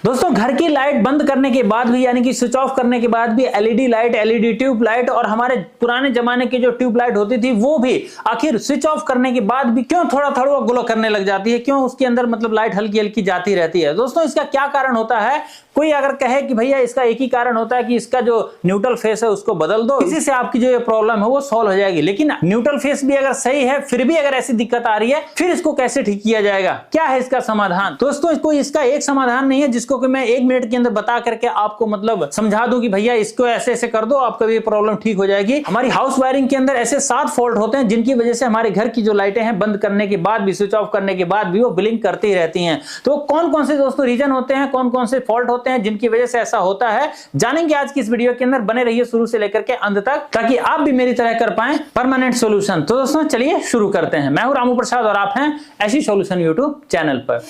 दोस्तों घर की लाइट बंद करने के बाद भी यानी कि स्विच ऑफ करने के बाद भी LED light, LED tube light और हमारे पुराने जमाने की जो ट्यूब लाइट होती थी वो भी आखिर स्विच ऑफ करने के बाद भी क्यों थोड़ा थोड़ा ग्लो करने लग जाती है, क्यों उसके अंदर मतलब लाइट हल्की हल्की जाती रहती है। दोस्तों इसका क्या कारण होता है? कोई अगर कहे कि भैया इसका एक ही कारण होता है कि इसका जो न्यूट्रल फेस है उसको बदल दो, इसी से आपकी जो ये प्रॉब्लम है वो सॉल्व हो जाएगी। लेकिन न्यूट्रल फेस भी अगर सही है फिर भी अगर ऐसी दिक्कत आ रही है, फिर इसको कैसे ठीक किया जाएगा? क्या है इसका समाधान? दोस्तों इसका एक समाधान नहीं है जिसको कि मैं 1 मिनट के अंदर बता करके आपको मतलब समझा दूं कि भैया इसको ऐसे ऐसे कर दो, आपका भी प्रॉब्लम ठीक हो जाएगी। हमारी हाउस वायरिंग के अंदर ऐसे 7 फॉल्ट होते हैं जिनकी वजह से हमारे घर की जो लाइटें हैं बंद करने के बाद भी, स्विच ऑफ करने के बाद भी वो ब्लिंक करती रहती हैं। तो कौन कौन से दोस्तों रीजन होते हैं, कौन कौन से फॉल्ट होते हैं जिनकी वजह से ऐसा होता है, जानेंगे आज की इस वीडियो के अंदर। बने रहिए शुरू से लेकर के अंत तक ताकि आप भी मेरी तरह कर पाएं परमानेंट सॉल्यूशन। तो दोस्तों चलिए शुरू करते हैं। मैं हूं रामू प्रसाद और आप हैं ऐसी सॉल्यूशन यूट्यूब चैनल पर।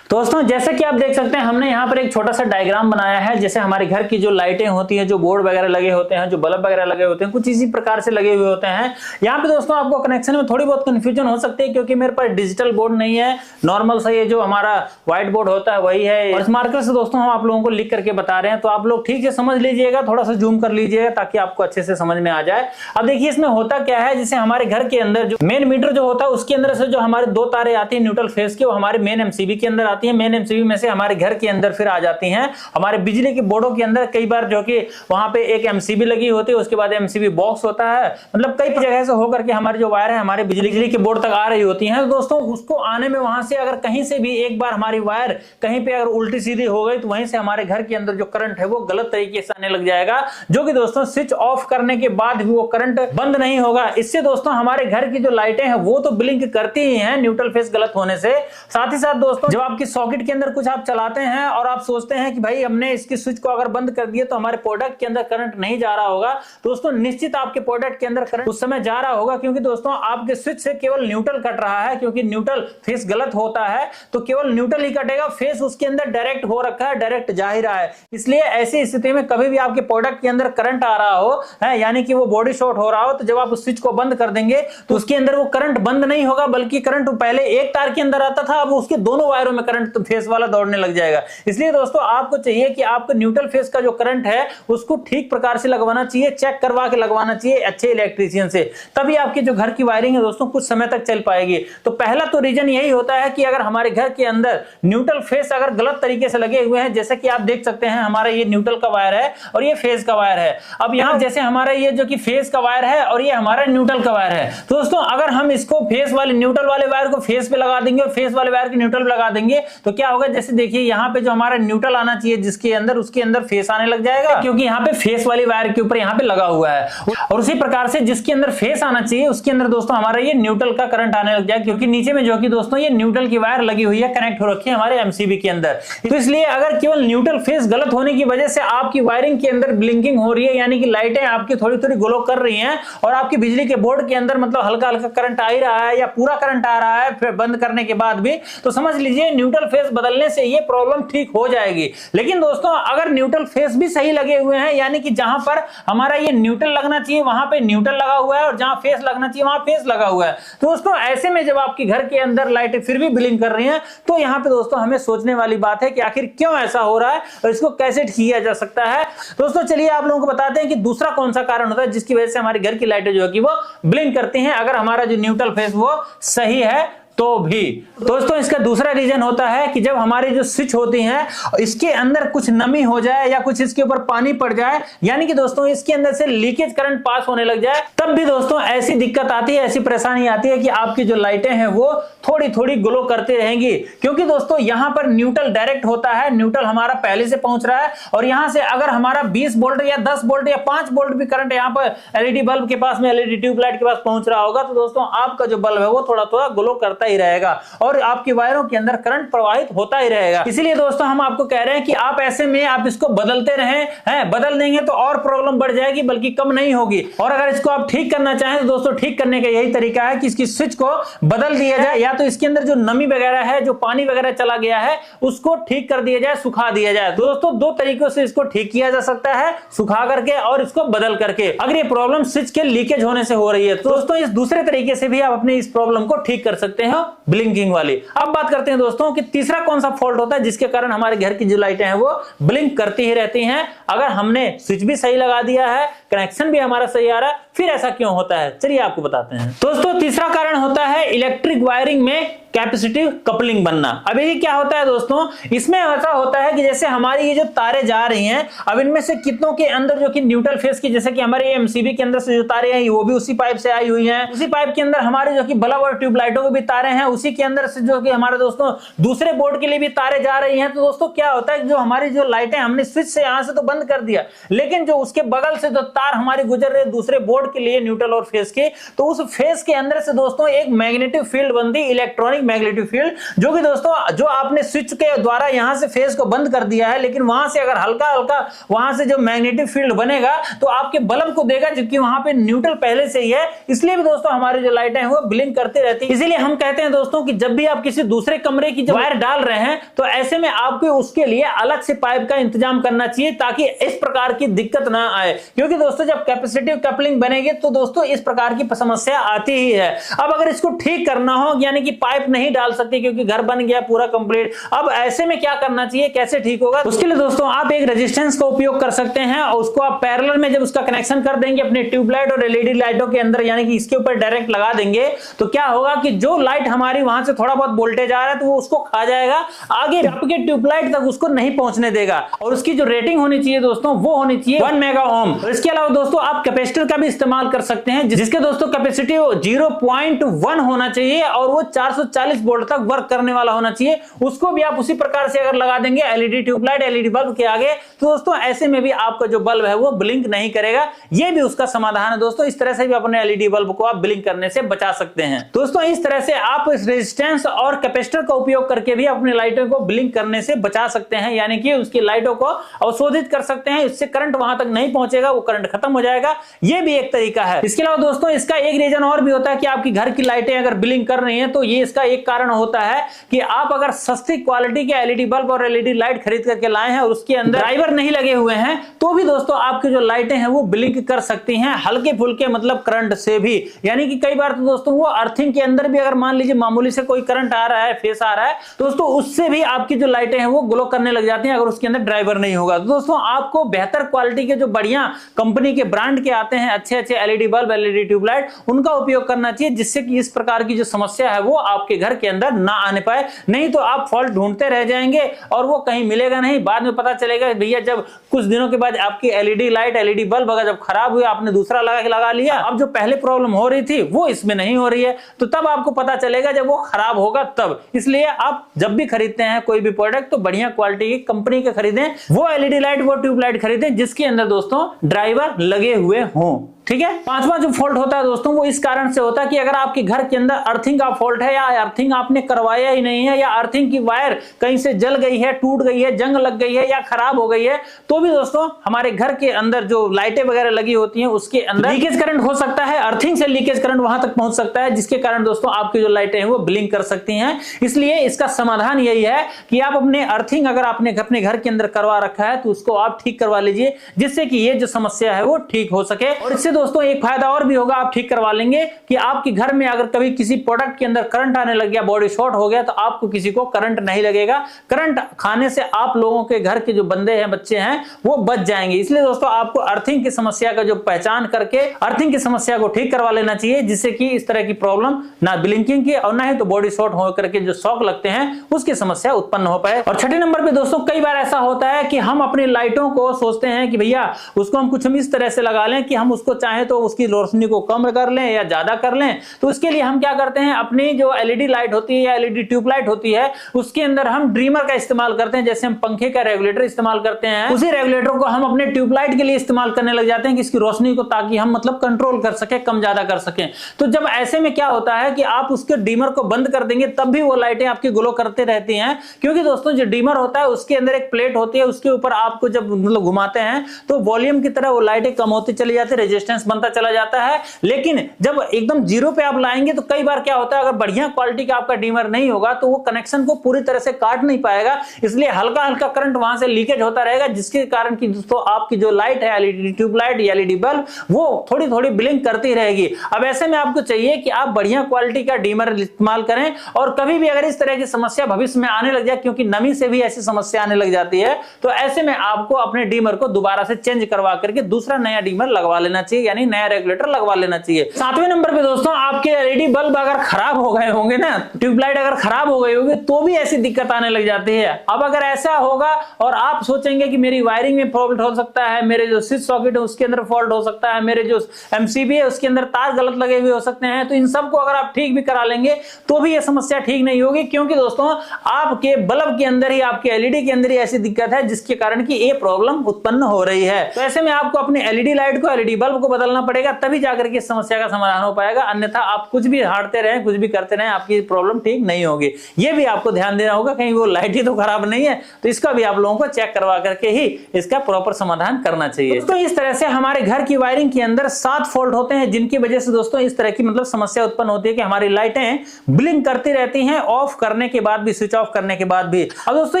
दोस्तों जैसे कि आप देख सकते हैं हमने यहाँ पर एक छोटा सा डायग्राम बनाया है। जैसे हमारे घर की जो लाइटें होती हैं, जो बोर्ड वगैरह लगे होते हैं, जो बल्ब वगैरह लगे होते हैं, कुछ इसी प्रकार से लगे हुए होते हैं। यहाँ पे दोस्तों आपको कनेक्शन में थोड़ी बहुत कंफ्यूजन हो सकती है क्योंकि मेरे पास डिजिटल बोर्ड नहीं है, नॉर्मल सा ये जो हमारा व्हाइट बोर्ड होता है वही है। और इस मार्कर से दोस्तों हम आप लोगों को लिख करके बता रहे हैं, तो आप लोग ठीक से समझ लीजिएगा, थोड़ा सा जूम कर लीजिएगा ताकि आपको अच्छे से समझ में आ जाए। अब देखिए इसमें होता क्या है, जैसे हमारे घर के अंदर जो मेन मीटर जो होता है उसके अंदर से जो हमारे 2 तारे आती है न्यूट्रल फेस की, वो हमारे मेन एमसीबी के अंदर आती है। मेन एमसीबी में से हमारे घर के अंदर फिर आ जाती हैं हमारे बिजली के बोर्डों के अंदर। कई बार जो कि वहां पे एक एमसीबी लगी होती है, उसके बाद एमसीबी बॉक्स होता है, मतलब कई जगह से होकर के हमारी जो वायर है हमारे बिजली के बोर्ड तक आ रही होती हैं। तो दोस्तों उसको आने में वहां से अगर कहीं से भी एक बार हमारी वायर कहीं पे अगर उल्टी सीधी हो गई तो वहीं से हमारे घर के अंदर जो करंट है वो गलत तरीके से आने लग जाएगा, जो कि दोस्तों स्विच ऑफ करने के बाद भी वो करंट बंद नहीं होगा। इससे दोस्तों हमारे घर की जो लाइटें हैं वो तो ब्लिंक करती ही हैं न्यूट्रल फेस गलत होने से। साथ ही साथ दोस्तों जब आपकी सॉकेट के अंदर कुछ आप चलाते हैं और आप सोचते हैं कि भाई हमने इसकी स्विच को अगर बंद कर दिया तो हमारे प्रोडक्ट के अंदर करंट नहीं जा रहा होगा, दोस्तों निश्चित आपके प्रोडक्ट के अंदर करंट उस समय जा रहा होगा, क्योंकि दोस्तों आपके स्विच से केवल न्यूट्रल कट रहा है। क्योंकि न्यूट्रल फेस गलत होता है तो केवल न्यूट्रल ही कटेगा, फेस उसके अंदर डायरेक्ट हो रखा है, डायरेक्ट जा ही रहा है। इसलिए ऐसी स्थिति में कभी भी आपके प्रोडक्ट के अंदर करंट आ रहा हो है, यानी कि वो बॉडी शॉर्ट हो रहा हो, तो जब आप उस स्विच को बंद कर देंगे तो उसके अंदर वो करंट बंद नहीं होगा, बल्कि करंट पहले एक तार के अंदर आता था, अब उसके दोनों वायरों में करंट फेस वाला दौड़ने लग जाएगा। इसलिए दोस्तों आपको चाहिए कि आपको न्यूट्रल फेस का जो करंट है उसको ठीक प्रकार से लगवाना चाहिए, चेक करवा के लगवाना चाहिए अच्छे इलेक्ट्रीशियन से, तभी आपकी जो घर की वायरिंग है दोस्तों कुछ समय तक चल पाएगी। तो पहला तो रीजन यही होता है कि अगर हमारे घर के अंदर न्यूट्रल फेस अगर गलत तरीके से लगे हुए हैं, जैसे कि आप देख सकते हैं हमारा ये न्यूट्रल का वायर है और ये फेस का वायर है। अब यहाँ जैसे हमारा ये जो कि फेस का वायर है और ये हमारा न्यूट्रल का वायर है, तो दोस्तों अगर हम इसको फेस वाले न्यूट्रल वाले वायर को फेस पे लगा देंगे और फेस वाले वायर को न्यूट्रल पे लगा देंगे तो क्या होगा, जैसे देखिए यहाँ पे जो हमारा न्यूट्रल आना चाहिए जिसके अंदर, उसके अंदर फेस आने लग जाएगा, क्योंकि यहाँ पे फेस वाली वायर के ऊपर यहाँ पे लगा हुआ है। और उसी प्रकार से जिसके अंदर फेस आना चाहिए उसके अंदर दोस्तों हमारा ये न्यूट्रल का करंट आने लग जाएगा, क्योंकि नीचे में जो कि दोस्तों ये न्यूट्रल की वायर लगी हुई है, कनेक्ट हो रखी है हमारे एमसीबी के अंदर। तो इसलिए अगर केवल न्यूट्रल फेस गलत होने की वजह से आपकी वायरिंग के अंदर ब्लिंकिंग हो रही है, यानी कि लाइटें आपकी थोड़ी थोड़ी ग्लो कर रही हैं और आपकी बिजली के बोर्ड के अंदर मतलब हल्का हल्का करंट आ ही रहा है या पूरा करंट आ रहा है फिर बंद करने के बाद भी, तो समझ लीजिए न्यूट्रल फेस बदलने से ये प्रॉब्लम ठीक हो जाएगी। लेकिन दोस्तों अगर न्यूट्रल फेस भी सही लगे हुए हैं, यानी कि जहां पर हमारा ये न्यूट्रल लगना चाहिए वहां पे न्यूट्रल लगा हुआ है और जहां फेस लगना चाहिए वहां फेस लगा हुआ है, तो दोस्तों ऐसे में जब आपके घर के अंदर लाइटें फिर भी ब्लिंक कर रही हैं तो यहां पे दोस्तों हमें सोचने वाली बात है कि आखिर क्यों ऐसा हो रहा है और इसको कैसे ठीक किया जा सकता है। दोस्तों चलिए आप लोगों को बताते हैं कि दूसरा कौन सा कारण होता है जिसकी वजह से हमारे घर की लाइटें जो है कि वो ब्लिंक करती हैं अगर हमारा जो न्यूट्रल फेस वो सही है तो भी। दोस्तों इसका दूसरा रीजन होता है कि जब हमारी जो स्विच होती हैं इसके अंदर कुछ नमी हो जाए या कुछ इसके ऊपर पानी पड़ जाए, यानी कि दोस्तों इसके अंदर से लीकेज करंट पास होने लग जाए, तब भी दोस्तों ऐसी दिक्कत आती है, ऐसी परेशानी आती है कि आपकी जो लाइटें हैं वो थोड़ी थोड़ी ग्लो करती रहेंगी। क्योंकि दोस्तों यहां पर न्यूट्रल डायरेक्ट होता है, न्यूट्रल हमारा पहले से पहुंच रहा है और यहां से अगर हमारा 20 वोल्ट या 10 वोल्ट या 5 वोल्ट भी करंट यहां पर एलईडी बल्ब के पास में, एलईडी ट्यूब लाइट के पास पहुंच रहा होगा, तो दोस्तों आपका जो बल्ब है वो थोड़ा थोड़ा ग्लो करता ही रहेगा और आपकी वायरों के अंदर करंट प्रवाहित होता ही रहेगा। इसीलिए दोस्तों हम आपको कह रहे हैं कि आप ऐसे में आप इसको बदलते रहें, हैं बदल देंगे तो और प्रॉब्लम बढ़ जाएगी बल्कि कम नहीं होगी। और अगर इसको आप ठीक करना चाहें तो दोस्तों ठीक करने का यही तरीका है कि इसकी स्विच को बदल दिया जाए, या तो इसके अंदर जो नमी वगैरह है, जो पानी वगैरह चला गया है उसको ठीक कर दिया जाए, सुखा दिया जाए। दोस्तों 2 तरीकों से इसको ठीक किया जा सकता है, सुखा करके और इसको बदल करके, अगर ये प्रॉब्लम स्विच के लीकेज होने से हो रही है तो दोस्तों इस दूसरे तरीके से भी आप अपने इस प्रॉब्लम को ठीक कर सकते हैं हो ब्लिंकिंग वाली। अब बात करते हैं दोस्तों कि तीसरा कौन सा फॉल्ट होता है जिसके कारण हमारे घर की जो लाइटें हैं वो ब्लिंक करती ही रहती हैं। अगर हमने स्विच भी सही लगा दिया है, कनेक्शन भी हमारा सही आ रहा है, फिर ऐसा क्यों होता है, चलिए आपको बताते हैं। दोस्तों तीसरा कारण होता है इलेक्ट्रिक वायरिंग में कैपेसिटिव कपलिंग बनना। अब ये क्या होता है दोस्तों, इसमें ऐसा होता है कि जैसे हमारी ये जो तारे जा रही हैं, अब इनमें से कितनों के अंदर जो कि न्यूट्रल फेस की, जैसे कि हमारे एमसीबी के अंदर से जो तारे हैं वो भी उसी पाइप से आई हुई हैं, उसी पाइप के अंदर हमारे जो कि बल्ब और ट्यूबलाइटों के भी तारे हैं, उसी के अंदर से जो कि हमारे दोस्तों दूसरे बोर्ड के लिए भी तारे जा रही हैं। तो दोस्तों क्या होता है, जो हमारी जो लाइटें हमने स्विच से यहां से तो बंद कर दिया, लेकिन जो उसके बगल से जो तार हमारी गुजर रहे दूसरे बोर्ड के लिए न्यूट्रल और फेस के, तो उस फेस के अंदर से दोस्तों एक मैग्नेटिक फील्ड बनती, इलेक्ट्रॉनिक मैग्नेटिक फील्ड, जो कि दोस्तों जो आपने स्विच के द्वारा यहां से फेस को बंद कर दिया है, लेकिन वहां से अगर हल्का हल्का वहां से जो मैग्नेटिक फील्ड बनेगा तो आपके बल्ब को देगा, जबकि वहां पे न्यूट्रल पहले से ही है। इसलिए भी दोस्तों हमारी जो लाइटें हैं वो ब्लिंक करती रहती है। इसीलिए हम कहते हैं दोस्तों कि जब भी आप किसी दूसरे कमरे की वायर डाल रहे हैं तो ऐसे में आपको उसके लिए अलग से पाइप का इंतजाम करना चाहिए, ताकि इस प्रकार की दिक्कत ना आए। क्योंकि दोस्तों जब कैपेसिटिव कपलिंग बनेगी तो दोस्तों इस प्रकार की समस्या आती ही है। अब अगर इसको ठीक करना हो, यानी कि पाइप नहीं डाल सकते क्योंकि घर बन गया पूरा कंप्लीट, अब ऐसे में क्या करना चाहिए, कैसे ठीक होगा, उसके लिए दोस्तों आप एक रेजिस्टेंस का उपयोग कर सकते हैं और उसको आप पैरेलल में जब उसका कनेक्शन कर देंगे अपने ट्यूबलाइट और एलईडी लाइटों के अंदर, यानी कि इसके ऊपर डायरेक्ट लगा देंगे, तो क्या होगा कि जो लाइट हमारी वहां से थोड़ा बहुत वोल्टेज आ रहा है तो वो उसको खा जाएगा, आगे आपके ट्यूबलाइट तक उसको नहीं पहुंचने देगा। और उसकी जो रेटिंग होनी चाहिए दोस्तों वो होनी चाहिए 1 मेगा ओम। इसके अलावा दोस्तों आप कैपेसिटर का भी इस्तेमाल कर सकते हैं, जिसके दोस्तों कैपेसिटी 0.1 होना चाहिए और वो 440 वोल्ट तक वर्क करने वाला होना चाहिए। उसको भी आप उसी प्रकार से अगर लगा देंगे एलईडी ट्यूबलाइट एलईडी बल्ब के आगे, तो दोस्तों ऐसे में भी आपका जो बल्ब है वो ब्लिंक नहीं करेगा। ये भी उसका समाधान है दोस्तों। इस तरह से भी अपने एलईडी बल्ब को आप ब्लिंक करने से बचा सकते हैं। दोस्तों इस तरह से आप इस रेजिस्टेंस और कैपेसिटर का उपयोग करके भी अपनी लाइटों को ब्लिंक करने से बचा सकते हैं, यानी कि उसकी लाइटों को अवशोधित कर सकते हैं। इससे करंट वहां तक नहीं पहुंचेगा, वो करंट खत्म हो जाएगा। ये भी एक तरीका है। इसके अलावा दोस्तों इसका एक रीजन और भी होता है कि आपकी घर की लाइटें अगर ब्लिंक कर रही हैं, तो ये इसका एक कारण होता है कि आप अगर सस्ती क्वालिटी के एलईडी बल्ब और एलईडी लाइट खरीद करके लाए हैं और उसके अंदर ड्राइवर नहीं लगे हुए हैं, तो भी दोस्तों आपकी जो लाइटें हैं वो ब्लिंक कर सकती हैं, हल्के फुल्के मतलब करंट से भी। यानी कि कई बार तो दोस्तों वो अर्थिंग के अंदर भी अगर मान लीजिए मामूली से कोई करंट आ रहा है, फेस आ रहा है, दोस्तों उससे भी आपकी जो लाइटें हैं वो ग्लो करने लग जाती हैं अगर उसके अंदर ड्राइवर नहीं होगा। तो दोस्तों आपको बेहतर क्वालिटी के जो बढ़िया कंपनी के ब्रांड के आते हैं अच्छे अच्छे एलईडी बल्ब एलईडी ट्यूबलाइट, उनका उपयोग करना चाहिए, जिससे कि इस प्रकार की जो समस्या है वो आपके घर के अंदर ना आने पाए। नहीं तो आप फॉल्ट ढूंढते रह जाएंगे और वो कहीं मिलेगा नहीं। बाद में पता चलेगा भैया जब कुछ दिनों के बाद आपकी एलईडी लाइट एलईडी बल्ब अगर जब खराब हुई, आपने दूसरा लगा लिया, अब जो पहले प्रॉब्लम हो रही थी वो इसमें नहीं हो रही है, तो तब आपको पता चलेगा जब वो खराब होगा तब। इसलिए आप जब भी खरीदते हैं कोई भी प्रोडक्ट तो बढ़िया क्वालिटी की कंपनी के खरीदें, वो एलईडी लाइट वो ट्यूबलाइट खरीदें जिसके अंदर दोस्तों ड्राइवर लगे हुए हों। ठीक है। पांचवा जो फॉल्ट होता है दोस्तों वो इस कारण से होता है कि अगर आपके घर के अंदर अर्थिंग का फॉल्ट है या अर्थिंग आपने करवाया ही नहीं है, या अर्थिंग की वायर कहीं से जल गई है, टूट गई है, जंग लग गई है या खराब हो गई है, तो भी दोस्तों हमारे घर के अंदर जो लाइटें वगैरह लगी होती हैं उसके अंदर लीकेज करंट हो सकता है, अर्थिंग से लीकेज करंट वहां तक पहुंच सकता है, जिसके कारण दोस्तों आपकी जो लाइटें हैं वो ब्लिंक कर सकती हैं। इसलिए इसका समाधान यही है कि आप अपने अर्थिंग अगर आपने अपने घर के अंदर करवा रखा है तो उसको आप ठीक करवा लीजिए, जिससे कि ये जो समस्या है वो ठीक हो सके। और इससे दोस्तों एक फायदा और भी होगा, आप ठीक करवा लेंगे कि आपके घर में अगर कभी किसी प्रोडक्ट के अंदर करंट आने लग गया, बॉडी शॉर्ट हो गया, तो आपको किसी को करंट नहीं लगेगा। करंट खाने से आप लोगों के घर के जो बंदे हैं बच्चे हैं वो बच जाएंगे। इसलिए दोस्तों आपको अर्थिंग की समस्या का जो पहचान करके अर्थिंग की समस्या को ठीक करवा लेना चाहिए, जिससे कि इस तरह की प्रॉब्लम ना ब्लिंकिंग की और ना ही तो बॉडी शॉर्ट होकर के जो शॉक लगते हैं उसकी समस्या उत्पन्न हो पाए। और छठे नंबर पे दोस्तों कई बार ऐसा होता है कि हम अपनी लाइटों को सोचते हैं कि भैया उसको हम कुछ इस तरह से लगा लें कि हम उसको चाहें तो उसकी रोशनी को कम कर लें या ज्यादा कर लें। तो उसके लिए हम क्या करते हैं, अपनी जो एलईडी लाइट होती है या एलईडी ट्यूबलाइट होती है उसके अंदर हम ड्रीमर का इस्तेमाल करते हैं। जैसे हम पंखे का रेगुलेटर इस्तेमाल करते हैं, उसी रेगुलेटर को हम अपने ट्यूबलाइट के लिए इस्तेमाल करने लग जाते हैं कि इसकी रोशनी को ताकि हम मतलब कंट्रोल कर सके, कम ज्यादा कर सकें। तो जब ऐसे में क्या होता है कि आप उसके डीमर को बंद कर देंगे तब भी वो लाइटें आपकी ग्लो करते रहती हैं, क्योंकि दोस्तों जो डीमर होता है उसके अंदर एक प्लेट होती है, उसके ऊपर आपको जब मतलब घुमाते हैं तो वॉल्यूम की तरह वो लाइटें कम होती चली जाती है, रेजिस्टेंस रेजिस्टेंस बनता चला जाता है। लेकिन जब एकदम जीरो पे आप लाएंगे तो कई बार क्या होता है, अगर बढ़िया क्वालिटी का आपका डीमर नहीं होगा तो वो कनेक्शन को पूरी तरह से काट नहीं पाएगा, इसलिए हल्का हल्का करंट वहां से लीकेज होता रहेगा, जिसके कारण कि दोस्तों आपकी जो लाइट है एलईडी ट्यूबलाइट या एलईडी बल्ब वो थोड़ी थोड़ी ब्लिंक करती रहेगी। अब ऐसे में आपको चाहिए कि आप बढ़िया क्वालिटी का डीमर इस्तेमाल करें, और कभी भी अगर इस तरह की समस्या भविष्य में आने लग जाए, क्योंकि नमी से भी ऐसी समस्या आने लग जाती है, तो ऐसे में आपको अपने डीमर को दोबारा से चेंज करवा करके दूसरा नया डीमर लगवा लेना चाहिए, यानी नया रेगुलेटर लगवा लेना चाहिए। सातवें नंबर पे दोस्तों आपके एलईडी बल्ब अगर खराब हो गए होंगे ना, ट्यूबलाइट अगर खराब हो गई होगी, तो भी ऐसी दिक्कत आने लग जाती है। अब अगर ऐसा होगा और आप सोचेंगे कि मेरी वायरिंग में फॉल्ट हो सकता है, मेरे जो स्विच सॉकेट है उसके अंदर फॉल्ट हो सकता है, मेरे जो एमसीबी है उसके अंदर तार गलत लगे हुए हो सकते हैं, तो इन सबको अगर आप ठीक भी करा लेंगे तो भी यह समस्या ठीक नहीं होगी, क्योंकि दोस्तों आपके बल्ब के अंदर ही, आपके एलईडी के अंदर ही ऐसी दिक्कत है जिसके कारण कि ये प्रॉब्लम उत्पन्न हो रही है। तो ऐसे में आपको अपनी एलईडी लाइट को, एलईडी बल्ब को बदलना पड़ेगा, तभी जाकर के इस समस्या का समाधान हो पाएगा, अन्यथा आप कुछ भी हारते रहें, कुछ भी करते रहें, आपकी प्रॉब्लम ठीक नहीं होगी। यह भी आपको ध्यान देना होगा, कहीं वो लाइट ही तो खराब नहीं है, तो इसका भी आप लोगों को चेक करवा करके ही इसका प्रॉपर समाधान करना चाहिए। तो इस तरह से हमारे घर की वायरिंग के अंदर 7 फॉल्ट होते हैं, जिनकी वजह से दोस्तों इस तरह की मतलब समस्या उत्पन्न होती है कि हमारी लाइटें ब्लिंक करती रहती हैं, ऑफ करने के बाद भी, स्विच ऑफ करने के बाद भी। अब दोस्तों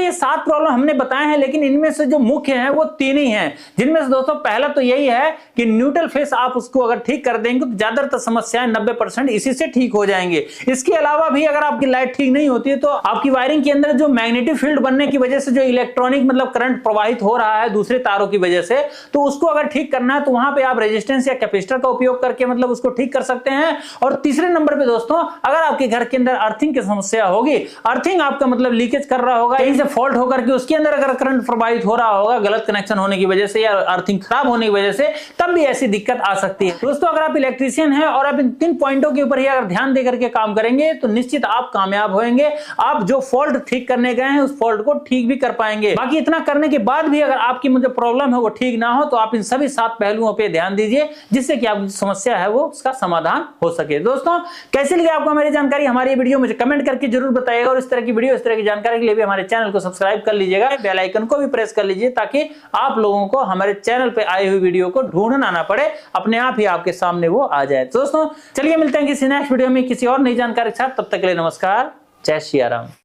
ये 7 प्रॉब्लम हमने बताए हैं, लेकिन इनमें से जो मुख्य हैं वो 3 ही हैं, जिनमें से दोस्तों पहला तो यही है कि न्यूट्रल फेस आप उसको अगर ठीक कर देंगे तो ज्यादातर समस्याएं 90% इसी से ठीक हो जाएंगे। इसके अलावा भी अगर आपकी लाइट ठीक नहीं होती है तो आपकी वायरिंग के अंदर जो मैग्नेटिक फील्ड बनने की वजह से जो इलेक्ट्रॉनिक मतलब करंट प्रवाहित हो रहा है दूसरे तारों की वजह से, तो उसको अगर ठीक करना है तो वहां पे आप रेजिस्टेंस या कैपेसिटर का उपयोग करके मतलब उसको ठीक कर सकते हैं। और तीसरे नंबर पे दोस्तों अगर आपके घर के अंदर अर्थिंग की समस्या होगी, अर्थिंग आपका मतलब लीकेज कर रहा होगा, कहीं से फॉल्ट होकर के उसके अंदर अगर करंट प्रवाहित हो रहा होगा गलत कनेक्शन होने की वजह से या अर्थिंग खराब होने की वजह से, तब भी ऐसी दिक्कत आ सकती है। दोस्तों अगर आप इलेक्ट्रीशियन हैं और आप इन 3 पॉइंटों के ऊपर ही अगर ध्यान देकर के काम करेंगे तो निश्चित आप कामयाब होंगे। आप जो फॉल्ट ठीक करने गए हैं उस फॉल्ट को ठीक भी कर पाएंगे। बाकी इतना करने के बाद भी अगर आपकी मुझे प्रॉब्लम है वो ठीक ना हो, तो आप इन सभी 7 पहलुओं पे ध्यान दीजिए, जिससे कि आपकी समस्या है वो उसका समाधान हो सके। दोस्तों कैसी लगी आपको हमारी जानकारी, हमारी वीडियो मुझे कमेंट करके जरूर बताइएगा, और इस तरह की वीडियो, इस तरह की जानकारी के लिए भी हमारे चैनल को सब्सक्राइब कर लीजिएगा, बेल आइकन को भी प्रेस कर लीजिए, ताकि आप लोगों को हमारे चैनल पे आई हुई वीडियो को ढूंढना ना पड़े, अपने आप ही आपके सामने वो आ जाए। दोस्तों चलिए मिलते हैं किसी नेक्स्ट वीडियो में किसी और नई जानकारी के साथ, तब तक के लिए नमस्कार, जय श्री राम।